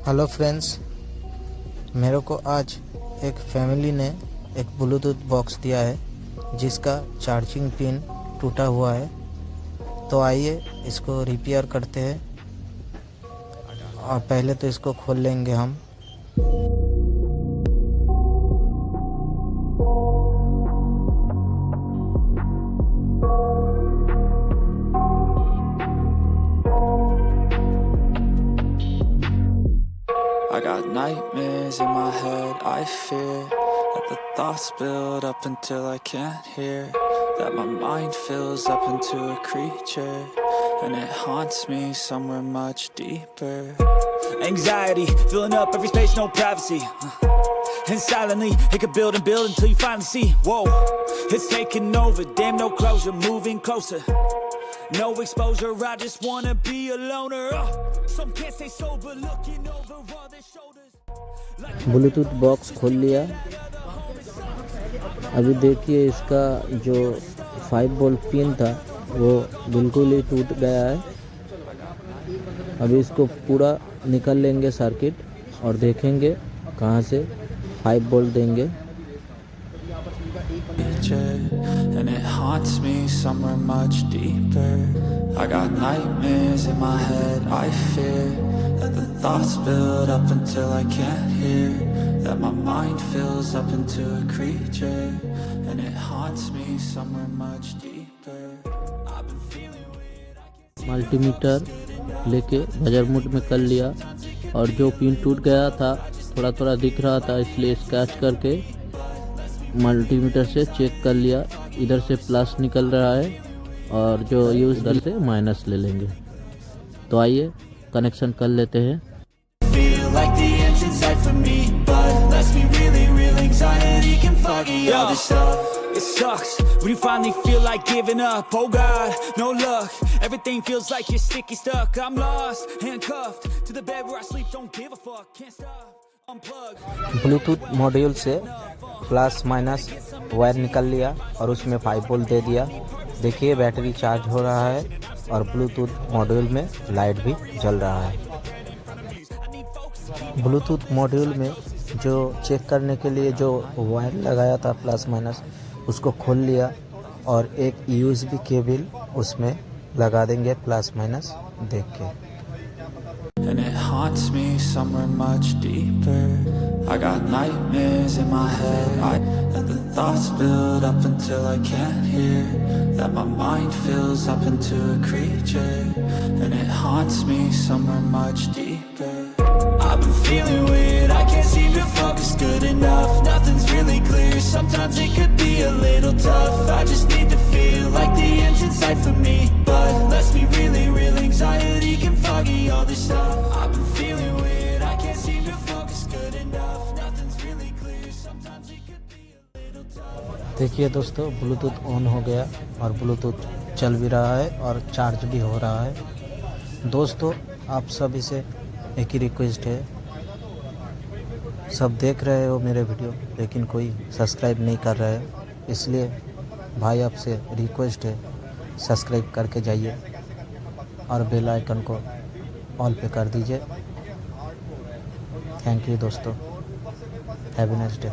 Hello friends, मेरे को आज एक फैमिली ने एक ब्लूटूथ बॉक्स दिया है जिसका चार्जिंग पिन टूटा हुआ है। तो आइए इसको रिपेयर करते हैं। और पहले तो इसको खोल लेंगे हम। I got nightmares in my head, I fear that the thoughts build up until I can't hear, that my mind fills up into a creature, and it haunts me somewhere much deeper. Anxiety, filling up every space, no privacy, and silently, it could build and build until you finally see, whoa, it's taking over, damn no closure, moving closer. No exposure, I just wanna be a loner. Some can't stay sober, looking over all their shoulders. Bluetooth box खोल लिया। अभी देखिए इसका जो 5 volt pin था वो बिल्कुल ही टूट गया है। अभी इसको पूरा निकाल लेंगे सर्किट और देखेंगे कहाँ से 5 वोल्ट देंगे। And it haunts me somewhere much deeper. I got nightmares in my head, I fear that the thoughts build up until I can't hear, that my mind fills up into a creature, and it haunts me somewhere much deeper. I've been feeling weird. Multimeter लेके major mode में कर लिया और जो pin टूट गया था थोड़ा थोड़ा दिख रहा था, इसलिए स्क्रैच करके मल्टीमीटर से चेक कर लिया। इधर से प्लस निकल रहा है और जो यूज इधर से माइनस ले लेंगे। तो आइए कनेक्शन कर लेते हैं। Feel like the end's inside for me, but let's be really real, anxiety can foggy all this stuff. It sucks when you finally feel like giving up. Oh God, no luck. Everything feels like you're sticky stuck. I'm lost, handcuffed to the bed where I sleep. Don't give a fuck, can't stop. Bluetooth module से plus minus wire निकल लिया और उसमें 5 volt दे दिया। देखिए battery charge हो रहा है और ब्लूटूथ मॉड्यूल में लाइट भी जल रहा है। ब्लूटूथ मॉड्यूल में जो चेक करने के लिए जो वायर लगाया था प्लस माइनस उसको खोल लिया और एक यूएसबी केबल उसमें लगा देंगे प्लस माइनस देख के। And it haunts me somewhere much deeper. I got nightmares in my head, that the thoughts build up until I can't hear, that my mind fills up into a creature, and it haunts me somewhere much deeper. I've been feeling weird, I can't seem to focus good enough, nothing's really clear, sometimes it could be a little tough, I just need to feel like the end's in sight for me, but let's be really real, anxiety can foggy all this stuff. I've been feeling weird, I can't seem to focus good enough, nothing's really clear, sometimes it could be a little tough. देखिए दोस्तों, Bluetooth on हो गया और Bluetooth चल भी रहा है और चार्ज भी हो रहा है। दोस्तों, आप सभी से एक ही रिक्वेस्ट है, सब देख रहे हो मेरे वीडियो लेकिन कोई सब्सक्राइब नहीं कर रहा है, इसलिए भाई आपसे रिक्वेस्ट है सब्सक्राइब करके जाइए और बेल आइकन को ऑल पे कर दीजिए। थैंक यू दोस्तों, हैव अ नाइस डे।